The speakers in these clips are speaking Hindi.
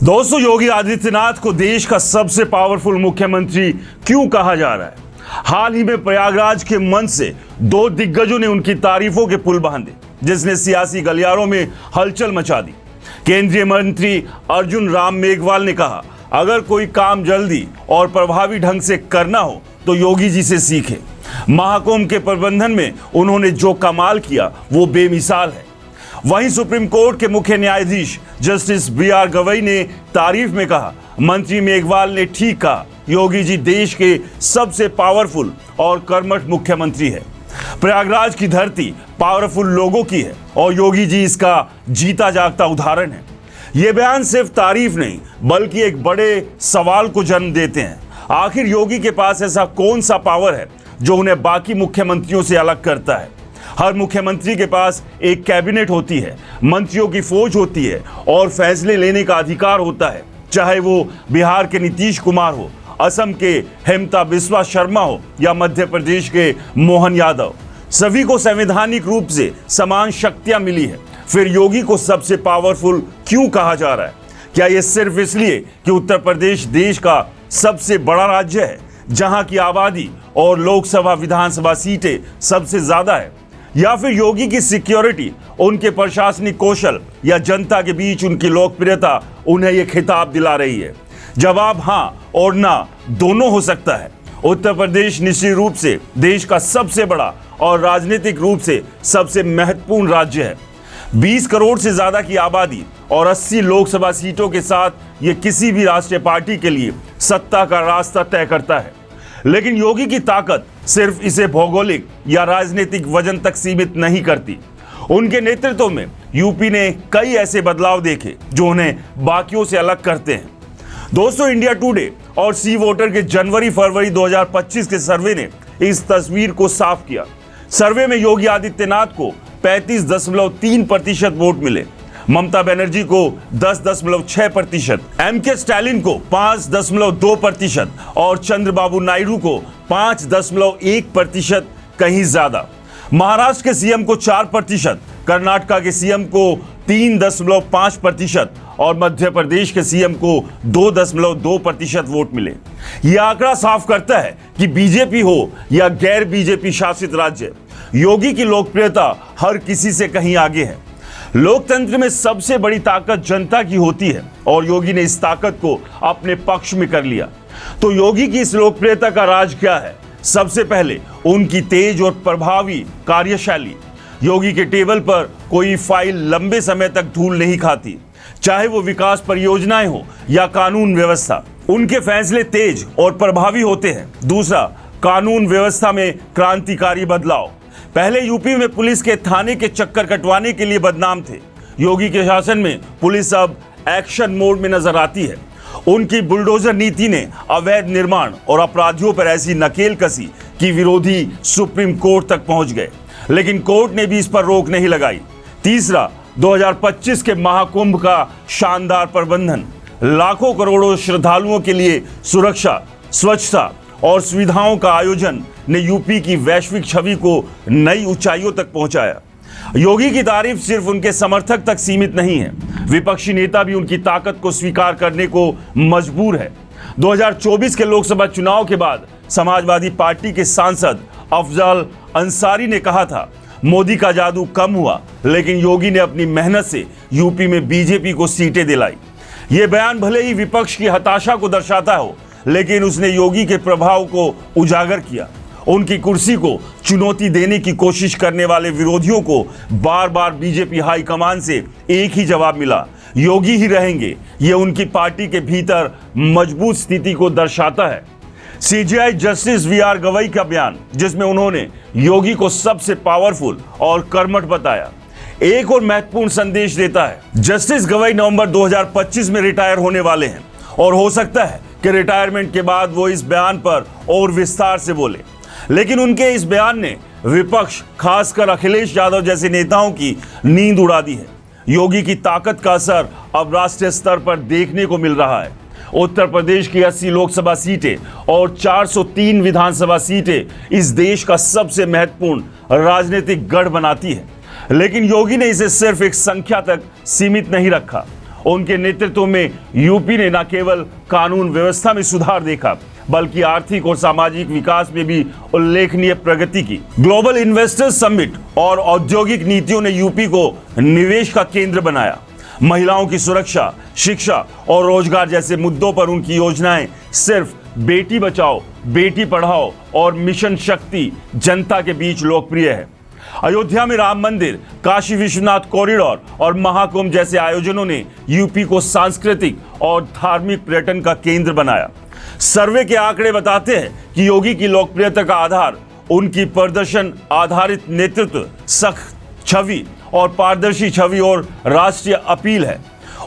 दोस्तों, योगी आदित्यनाथ को देश का सबसे पावरफुल मुख्यमंत्री क्यों कहा जा रहा है? हाल ही में प्रयागराज के मंच से दो दिग्गजों ने उनकी तारीफों के पुल बांधे, जिसने सियासी गलियारों में हलचल मचा दी। केंद्रीय मंत्री अर्जुन राम मेघवाल ने कहा, अगर कोई काम जल्दी और प्रभावी ढंग से करना हो तो योगी जी से सीखें। महाकुंभ के प्रबंधन में उन्होंने जो कमाल किया वो बेमिसाल है। वहीं सुप्रीम कोर्ट के मुख्य न्यायाधीश जस्टिस बी.आर. गवई ने तारीफ में कहा, मंत्री मेघवाल ने ठीक कहा, योगी जी देश के सबसे पावरफुल और कर्मठ मुख्यमंत्री है। प्रयागराज की धरती पावरफुल लोगों की है और योगी जी इसका जीता जागता उदाहरण है। ये बयान सिर्फ तारीफ नहीं बल्कि एक बड़े सवाल को जन्म देते हैं। आखिर योगी के पास ऐसा कौन सा पावर है जो उन्हें बाकी मुख्यमंत्रियों से अलग करता है? हर मुख्यमंत्री के पास एक कैबिनेट होती है, मंत्रियों की फौज होती है और फैसले लेने का अधिकार होता है। चाहे वो बिहार के नीतीश कुमार हो, असम के हेमंता बिस्वा शर्मा हो या मध्य प्रदेश के मोहन यादव, सभी को संवैधानिक रूप से समान शक्तियां मिली है। फिर योगी को सबसे पावरफुल क्यों कहा जा रहा है? क्या यह सिर्फ इसलिए कि उत्तर प्रदेश देश का सबसे बड़ा राज्य है, जहां की आबादी और लोकसभा विधानसभा सीटें सबसे ज्यादा है, या फिर योगी की सिक्योरिटी, उनके प्रशासनिक कौशल या जनता के बीच उनकी लोकप्रियता उन्हें यह खिताब दिला रही है? जवाब हां और ना दोनों हो सकता है। उत्तर प्रदेश निश्चित रूप से देश का सबसे बड़ा और राजनीतिक रूप से सबसे महत्वपूर्ण राज्य है। 20 करोड़ से ज्यादा की आबादी और 80 लोकसभा सीटों के साथ यह किसी भी राष्ट्रीय पार्टी के लिए सत्ता का रास्ता तय करता है। लेकिन योगी की ताकत सिर्फ इसे भौगोलिक या राजनीतिक वजन तक सीमित नहीं करती। उनके नेतृत्व में यूपी ने कई ऐसे बदलाव देखे जो उन्हें बाकियों से अलग करते हैं। दोस्तों, इंडिया टुडे और सी वोटर के जनवरी-फरवरी 2025 के सर्वे ने इस तस्वीर को साफ किया। सर्वे में योगी आदित्यनाथ को 35.3% वोट मिले, ममता बनर्जी को 10.6%, एम.के. स्टालिन को 5.2% और चंद्रबाबू नायडू को 5.1%, कहीं ज्यादा। महाराष्ट्र के सीएम को 4%, कर्नाटका के सीएम को 3.5% और मध्य प्रदेश के सीएम को 2.2% वोट मिले। यह आंकड़ा साफ करता है कि बीजेपी हो या गैर बीजेपी शासित राज्य, योगी की लोकप्रियता हर किसी से कहीं आगे है। लोकतंत्र में सबसे बड़ी ताकत जनता की होती है और योगी ने इस ताकत को अपने पक्ष में कर लिया। तो योगी की इस लोकप्रियता का राज क्या है? सबसे पहले उनकी तेज और प्रभावी कार्यशैली। योगी के टेबल पर कोई फाइल लंबे समय तक धूल नहीं खाती, चाहे वो विकास परियोजनाएं हो या कानून व्यवस्था। उनके फैसले तेज और प्रभावी होते हैं। दूसरा, कानून व्यवस्था में क्रांतिकारी बदलाव। पहले यूपी में पुलिस के थाने के चक्कर कटवाने के लिए बदनाम थे। योगी के शासन में पुलिस अब एक्शन मोड में नजर आती है। उनकी बुलडोजर नीति ने अवैध निर्माण और अपराधियों पर ऐसी नकेल कसी कि विरोधी सुप्रीम कोर्ट तक पहुंच गए, लेकिन कोर्ट ने भी इस पर रोक नहीं लगाई। तीसरा, 2025 के महाकुंभ का शानदार प्रबंधन। लाखों करोड़ों श्रद्धालुओं के लिए सुरक्षा, स्वच्छता और सुविधाओं का आयोजन ने यूपी की वैश्विक छवि को नई ऊंचाइयों तक पहुंचाया। योगी की तारीफ सिर्फ उनके समर्थक तक सीमित नहीं है, विपक्षी नेता भी उनकी ताकत को स्वीकार करने को मजबूर है। 2024 के लोकसभा चुनाव के बाद समाजवादी पार्टी के सांसद अफजल अंसारी ने कहा था, मोदी का जादू कम हुआ, लेकिन योगी ने अपनी मेहनत से यूपी में बीजेपी को सीटें दिलाई। यह बयान भले ही विपक्ष की हताशा को दर्शाता हो, लेकिन उसने योगी के प्रभाव को उजागर किया। उनकी कुर्सी को चुनौती देने की कोशिश करने वाले विरोधियों को बार बार बीजेपी हाईकमान से एक ही जवाब मिला, योगी ही रहेंगे। यह उनकी पार्टी के भीतर मजबूत स्थिति को दर्शाता है। CJI justice B R. गवई का बयान, जिसमें उन्होंने योगी को सबसे पावरफुल और कर्मठ बताया, एक और महत्वपूर्ण संदेश देता है। जस्टिस गवई नवंबर 2025 में रिटायर होने वाले हैं और हो सकता है कि रिटायरमेंट के बाद वो इस बयान पर और विस्तार से बोले, लेकिन उनके इस बयान ने विपक्ष, खासकर अखिलेश यादव जैसे नेताओं की नींद उड़ा दी है। योगी की ताकत का असर अब राष्ट्रीय स्तर पर देखने को मिल रहा है। उत्तर प्रदेश की 80 लोकसभा सीटें और 403 विधानसभा सीटें इस देश का सबसे महत्वपूर्ण राजनीतिक गढ़ बनाती है, लेकिन योगी ने इसे सिर्फ एक संख्या तक सीमित नहीं रखा। उनके नेतृत्व में यूपी ने न केवल कानून व्यवस्था में सुधार देखा बल्कि आर्थिक और सामाजिक विकास में भी उल्लेखनीय प्रगति की। ग्लोबल इन्वेस्टर्स समिट और औद्योगिक नीतियों ने यूपी को निवेश का केंद्र बनाया। महिलाओं की सुरक्षा, शिक्षा और रोजगार जैसे मुद्दों पर उनकी योजनाएं सिर्फ बेटी बचाओ, बेटी पढ़ाओ और मिशन शक्ति जनता के बीच लोकप्रिय है। अयोध्या में राम मंदिर, काशी विश्वनाथ कॉरिडोर और महाकुंभ जैसे आयोजनों ने यूपी को सांस्कृतिक और धार्मिक पर्यटन का केंद्र बनाया। सर्वे के आंकड़े बताते हैं कि योगी की लोकप्रियता का आधार उनकी प्रदर्शन आधारित नेतृत्व, सख्त छवि और पारदर्शी छवि और राष्ट्रीय अपील है।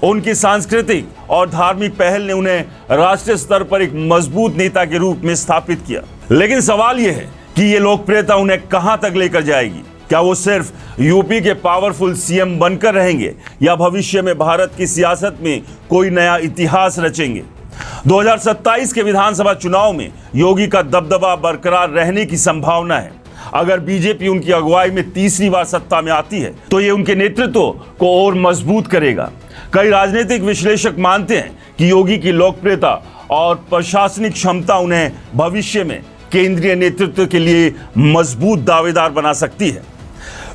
उनकी सांस्कृतिक और धार्मिक पहल ने उन्हें राष्ट्रीय स्तर पर एक मजबूत नेता के रूप में स्थापित किया। लेकिन सवाल यह है कि ये लोकप्रियता उन्हें कहां तक लेकर जाएगी? क्या वो सिर्फ यूपी के पावरफुल सीएम बनकर रहेंगे या भविष्य में भारत की सियासत में कोई नया इतिहास रचेंगे? 2027 के विधानसभा चुनाव में योगी का दबदबा बरकरार रहने की संभावना है। अगर बीजेपी उनकी अगुवाई में तीसरी बार सत्ता में आती है तो ये उनके नेतृत्व को और मजबूत करेगा। कई राजनीतिक विश्लेषक मानते हैं कि योगी की लोकप्रियता और प्रशासनिक क्षमता उन्हें भविष्य में केंद्रीय नेतृत्व के लिए मजबूत दावेदार बना सकती है।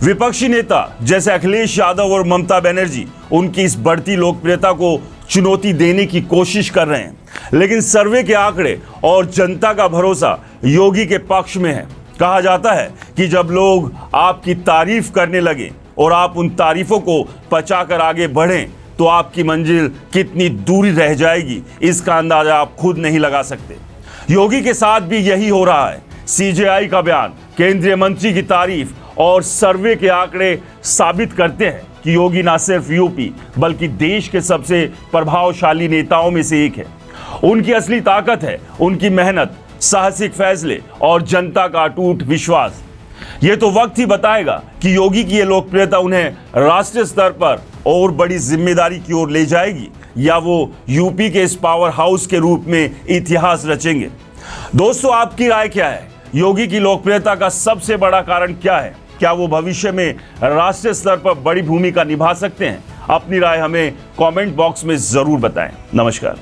विपक्षी नेता जैसे अखिलेश यादव और ममता बनर्जी उनकी इस बढ़ती लोकप्रियता को चुनौती देने की कोशिश कर रहे हैं, लेकिन सर्वे के आंकड़े और जनता का भरोसा योगी के पक्ष में है। कहा जाता है कि जब लोग आपकी तारीफ करने लगे और आप उन तारीफों को पचाकर आगे बढ़ें तो आपकी मंजिल कितनी दूरी रह जाएगी इसका अंदाजा आप खुद नहीं लगा सकते। योगी के साथ भी यही हो रहा है। सीजेआई का बयान, केंद्रीय मंत्री की तारीफ और सर्वे के आंकड़े साबित करते हैं कि योगी न सिर्फ यूपी बल्कि देश के सबसे प्रभावशाली नेताओं में से एक है। उनकी असली ताकत है उनकी मेहनत, साहसिक फैसले और जनता का अटूट विश्वास। ये तो वक्त ही बताएगा कि योगी की ये लोकप्रियता उन्हें राष्ट्रीय स्तर पर और बड़ी जिम्मेदारी की ओर ले जाएगी या वो यूपी के इस पावर हाउस के रूप में इतिहास रचेंगे। दोस्तों, आपकी राय क्या है? योगी की लोकप्रियता का सबसे बड़ा कारण क्या है? क्या वो भविष्य में राष्ट्रीय स्तर पर बड़ी भूमिका निभा सकते हैं? अपनी राय हमें कमेंट बॉक्स में जरूर बताएं। नमस्कार।